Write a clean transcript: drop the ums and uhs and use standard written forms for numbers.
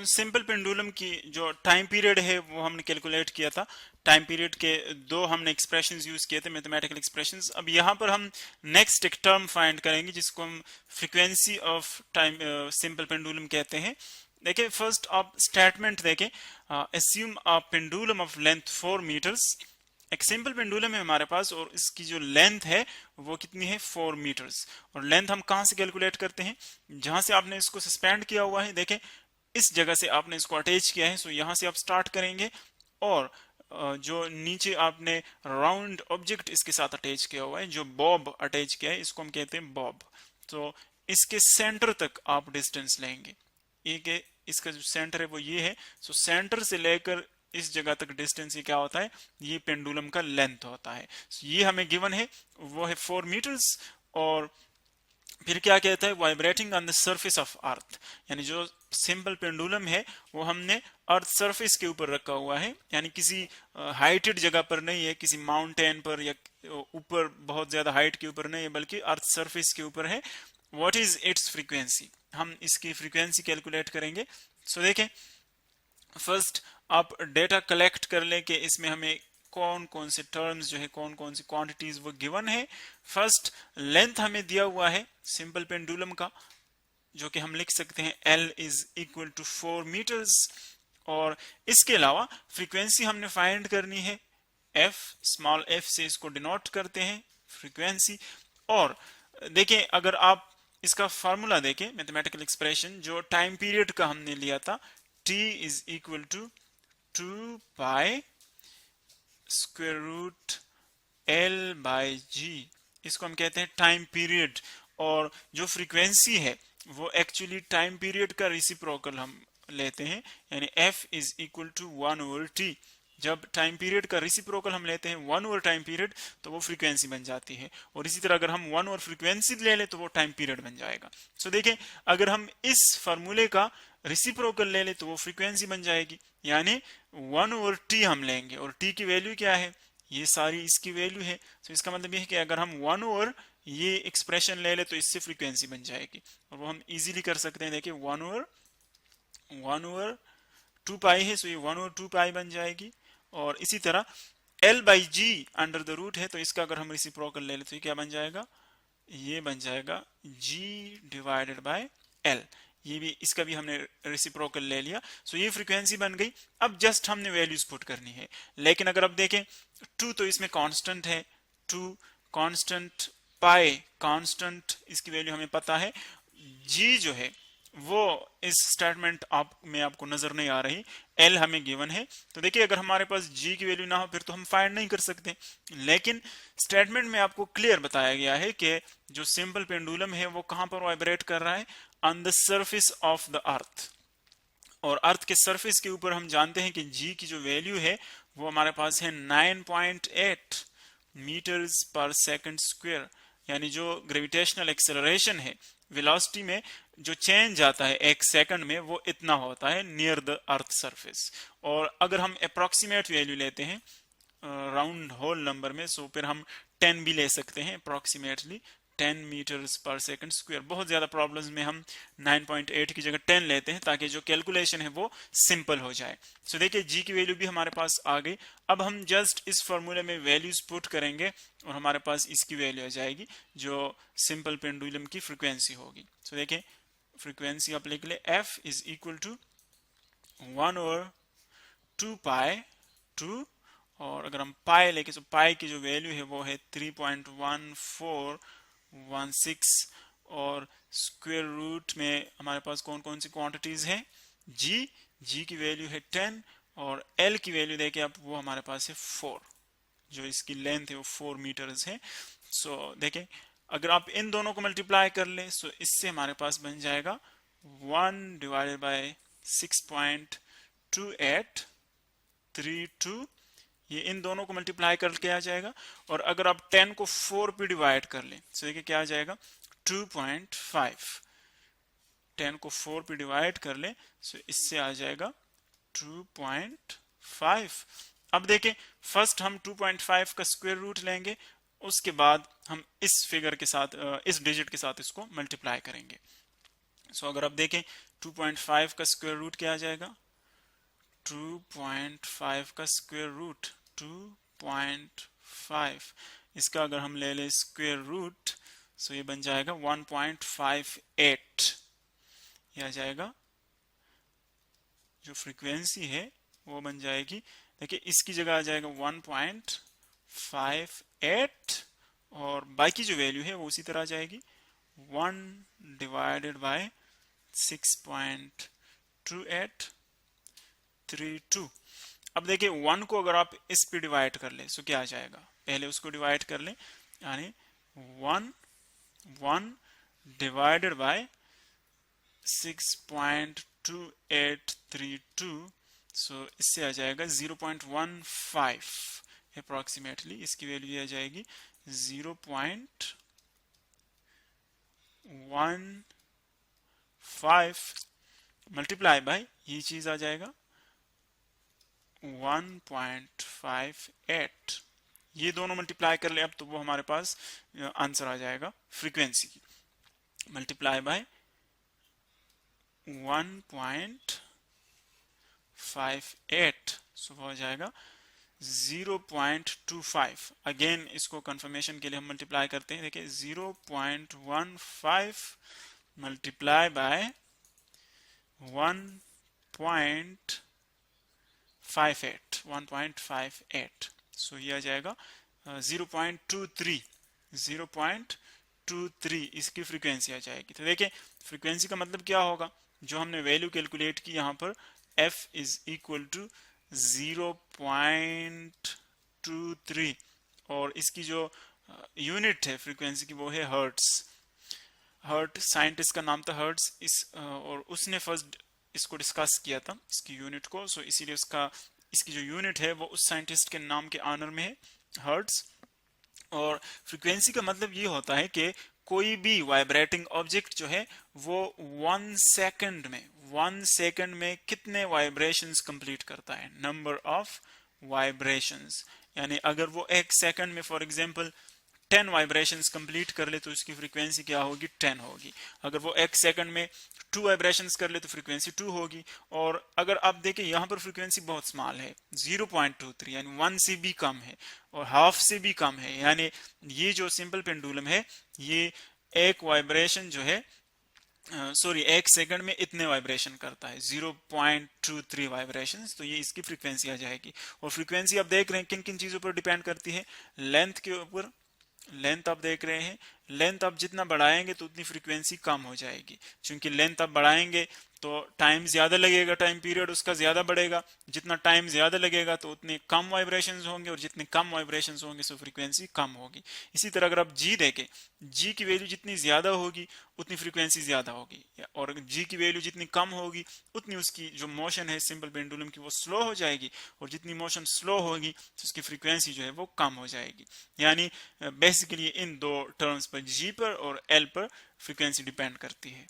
Simple pendulum की जो time period है वो हमने कैलकुलेट किया था। टाइम पीरियड के दो हमने एक्सप्रेशंस यूज किए थे, मैथमेटिकल एक्सप्रेशंस। अब यहाँ पर हम नेक्स्ट एक टर्म फाइंड करेंगे जिसको हम frequency of time simple pendulum कहते हैं। देखिए फर्स्ट आप स्टेटमेंट देखें, assume a pendulum of length 4 metres. एक सिंपल पेंडुलम है हमारे पास और इसकी जो लेंथ है वो कितनी है, 4 मीटर्स। और लेंथ हम कहां से कैलकुलेट करते हैं, जहां से आपने इसको सस्पेंड किया हुआ है। देखें इस जगह से आपने इसको अटैच किया है, सो यहां से आप स्टार्ट करेंगे और जो नीचे आपने राउंड ऑब्जेक्ट इसके साथ अटैच किया हुआ है, जो बॉब अटैच किया है, इसको हम कहते हैं बॉब। तो इसके सेंटर तक आप डिस्टेंस लेंगे। ये इसका जो सेंटर है वो ये है। सो सेंटर से लेकर इस जगह तक डिस्टेंस ये क्या होता है, ये पेंडुलम का लेंथ होता है। ये हमें गिवन है, वो है 4 मीटर्स। और फिर क्या कहता है, vibrating on the surface of earth, यानी जो सिंपल पेंडुलम है वो हमने अर्थ सरफेस के ऊपर रखा हुआ है, यानी किसी हाइटेड जगह पर नहीं है, किसी माउंटेन पर या ऊपर बहुत ज्यादा हाइट के ऊपर नहीं है, बल्कि अर्थ सरफेस के ऊपर है। व्हाट इज इट्स फ्रीक्वेंसी, हम इसकी फ्रीक्वेंसी कैलकुलेट करेंगे। सो देखें फर्स्ट आप डेटा कलेक्ट कर लें कि इसमें हमें कौन कौन से टर्म्स जो है, कौन कौन सी क्वांटिटीज वो गिवन है। फर्स्ट लेंथ हमें दिया हुआ है सिंपल पेंडुलम का, जो कि हम लिख सकते हैं L is equal to 4 metres. और इसके अलावा फ्रीक्वेंसी हमने फाइंड करनी है, F स्मॉल f से इसको डिनोट करते हैं फ्रीक्वेंसी। और देखें अगर आप इसका फार्मूला देखें, मैथमेटिकल एक्सप्रेशन जो टाइम पीरियड का हमने लिया था, T is equal to 2 pi square root L by G, इसको हम कहते हैं टाइम पीरियड। और जो फ्रीक्वेंसी है वो एक्चुअली टाइम पीरियड का रेसिप्रोकल हम लेते हैं, यानी F is equal to 1 over T। जब टाइम पीरियड का रेसिप्रोकल हम लेते हैं 1 ओवर टाइम पीरियड, तो वो फ्रीक्वेंसी बन जाती है। और इसी तरह अगर हम 1 ओवर फ्रीक्वेंसी ले लें तो वो टाइम पीरियड बन जाएगा। सो देखें अगर हम इस फार्मूले का रेसिप्रोकल ले लें तो वो फ्रीक्वेंसी बन जाएगी, यानी 1 ओवर T हम लेंगे। और T की वैल्यू क्या है, ये सारी इसकी वैल्यू है। तो इसका मतलब ये है कि अगर हम 1 ओवर ये एक्सप्रेशन ले ले तो इससे फ्रीक्वेंसी बन जाएगी। और वो हम इजीली कर सकते हैं। देखिए 1 ओवर 2 पाई है, सो ये 1 ओवर 2 पाई बन जाएगी। और इसी तरह L by G under the root है, तो इसका अगर हम रेसिप्रोकल ले ले तो ये क्या बन जाएगा, ये बन जाएगा G डिवाइडेड बाय L। ये भी, इसका भी हमने रेसिप्रोकल ले लिया। सो ये फ्रीक्वेंसी बन गई। अब जस्ट हमने वैल्यूज पुट करनी है। लेकिन अगर अब देखें 2 तो इसमें कांस्टेंट है, 2 कांस्टेंट, पाई कांस्टेंट, इसकी वैल्यू हमें पता है। G जो है वो इस स्टेटमेंट आप में आपको नजर नहीं आ रही, L हमें गिवन है। तो देखिए अगर हमारे पास G की वैल्यू ना हो फिर तो हम फाइंड नहीं कर सकते। लेकिन स्टेटमेंट में आपको क्लियर बताया गया है कि जो सिंपल पेंडुलम है वो कहां पर वाइब्रेट कर रहा है, on the surface of the earth. और अर्थ के सरफेस के ऊपर हम जानते हैं कि G की जो वैल्यू है वो हमारे पास है 9.8 मीटर्स पर सेकंड स्क्वायर, यानी जो ग्रेविटेशनल एक्सेलरेशन है, वेलोसिटी में जो चेंज आता है एक सेकंड में, वो इतना होता है नियर द अर्थ सरफेस। और अगर हम अप्रोक्सीमेट वैल्यू लेते हैं राउंड होल नंबर में, सो फिर हम 10 भी ले सकते हैं अप्रोक्सीमेटली, 10 मीटर्स पर सेकंड स्क्वायर। बहुत ज्यादा प्रॉब्लम्स में हम 9.8 की जगह 10 लेते हैं ताकि जो कैलकुलेशन है वो सिंपल हो जाए। सो देखिए G की वैल्यू भी हमारे पास आ गई। अब हम जस्ट इस फॉर्मूले में वैल्यूज पुट करेंगे और हमारे पास इसकी वैल्यू आ जाएगी जो सिंपल पेंडुलम की फ्रीक्वेंसी होगी। सो देखिए फ्रीक्वेंसी आप लिख ले, F is equal to 1 over 2 pi 2, और अगर हम पाई लेके तो पाई की जो वैल्यू है वो है 3.1416। और स्क्वायर रूट में हमारे पास कौन कौन सी क्वांटिटीज हैं, जी की वैल्यू है 10, और L की वैल्यू देखे आप वो हमारे पास है 4, जो इसकी लेंथ है वो 4 मीटर्स है। सो देखें अगर आप इन दोनों को मल्टीप्लाई कर ले सो इससे हमारे पास बन जाएगा 1 डिवाइडेड बाय 6.2832, ये इन दोनों को मल्टीप्लाई करके आ जाएगा। और अगर आप 10 को 4 पे डिवाइड कर लें तो देखिए क्या आ जाएगा 2.5, 10 को 4 पे डिवाइड कर लें तो इससे आ जाएगा 2.5। अब देखें फर्स्ट हम 2.5 का स्क्वायर रूट लेंगे, उसके बाद हम इस फिगर के साथ, इस डिजिट के साथ इसको मल्टीप्लाई करेंगे। सो अगर आप देखें 2.5 का स्क्वायर रूट क्या आ जाएगा, 2.5 का स्क्वायर रूट 2.5, इसका अगर हम ले लें स्क्वायर रूट सो ये बन जाएगा 1.58, ये आ जाएगा जो फ्रीक्वेंसी है वो बन जाएगी। देखिए इसकी जगह आ जाएगा 1.58 और बाकी जो वैल्यू है वो उसी तरह आ जाएगी 1 डिवाइडेड बाय 6.2832। अब देखिए 1 को अगर आप इस पे डिवाइड कर ले सो क्या आ जाएगा, पहले उसको डिवाइड कर ले, यानी 1 डिवाइडेड बाय 6.2832, सो इससे आ जाएगा 0.15 अप्रोक्सीमेटली, इसकी वैल्यू आ जाएगी 0.15 मल्टीप्लाई बाय ये चीज आ जाएगा 1.58, ये दोनों मल्टीप्लाई कर ले अब तो वो हमारे पास आंसर आ जाएगा फ्रीक्वेंसी की, मल्टीप्लाई बाय 1.58 सो हो जाएगा 0.25। अगेन इसको कंफर्मेशन के लिए हम मल्टीप्लाई करते हैं, देखिए 0.15 मल्टीप्लाई बाय 1.58 सो ये आ जाएगा 0.23 इसकी फ्रीक्वेंसी आ जाएगी। तो देखिए फ्रीक्वेंसी का मतलब क्या होगा, जो हमने वैल्यू कैलकुलेट की यहाँ पर f इज इक्वल टू 0.23 और इसकी जो यूनिट है फ्रीक्वेंसी की वो है हर्ट्स। हर्ट साइंटिस्ट का नाम था हर्ट्स, और उसने फर्स्ट इसको डिस्कस किया था इसकी यूनिट को, सो इसीलिए उसका इसकी जो यूनिट है वो उस साइंटिस्ट के नाम के ऑनर में है, हर्ट्स। और फ्रीक्वेंसी का मतलब ये होता है कि कोई भी वाइब्रेटिंग ऑब्जेक्ट जो है वो 1 सेकंड में कितने वाइब्रेशंस कंप्लीट करता है, नंबर ऑफ वाइब्रेशंस, यानी अगर वो 1 सेकंड में फॉर एग्जांपल 10 वाइब्रेशंस कंप्लीट कर ले तो उसकी फ्रीक्वेंसी क्या होगी, 10 होगी। अगर वो 1 सेकंड में 2 वाइब्रेशंस कर ले तो फ्रीक्वेंसी 2 होगी। और अगर आप देखें यहाँ पर फ्रीक्वेंसी बहुत स्मॉल है 0.23, यानी 1 से भी कम है और हाफ से भी कम है, यानी ये जो सिंपल पेंडुलम है ये एक वाइब्रेशन जो है सॉरी 1 सेकंड में इतने वाइब्रेशन करता है 0.23 वाइब्रेशंस, तो ये इसकी फ्रीक्वेंसी आ जाएगी। और फ्रीक्वेंसी आप देख रहे हैं किन किन चीजों पर डिपेंड करती है, लेंथ के ऊपर, लेंथ आप देख रहे हैं, लेंथ आप जितना बढ़ाएंगे तो उतनी फ्रीक्वेंसी कम हो जाएगी, क्योंकि लेंथ आप बढ़ाएंगे तो टाइम ज्यादा लगेगा, टाइम पीरियड उसका ज्यादा बढ़ेगा, जितना टाइम ज्यादा लगेगा तो उतने कम वाइब्रेशंस होंगे और जितने कम वाइब्रेशंस होंगे तो फ्रीक्वेंसी कम होगी। इसी तरह अगर आप जी देखें, जी की वैल्यू जितनी ज्यादा होगी उतनी फ्रीक्वेंसी ज्यादा होगी, और जी की वैल्यू जितनी कम होगी उतनी उसकी जो मोशन है सिंपल पेंडुलम की वो स्लो हो जाएगी, और जितनी मोशन स्लो होगी तो उसकी फ्रीक्वेंसी जो है वो कम हो जाएगी। यानी बेसिकली इन दो टर्म्स पर जी पर और एल पर फ्रीक्वेंसी डिपेंड करती है।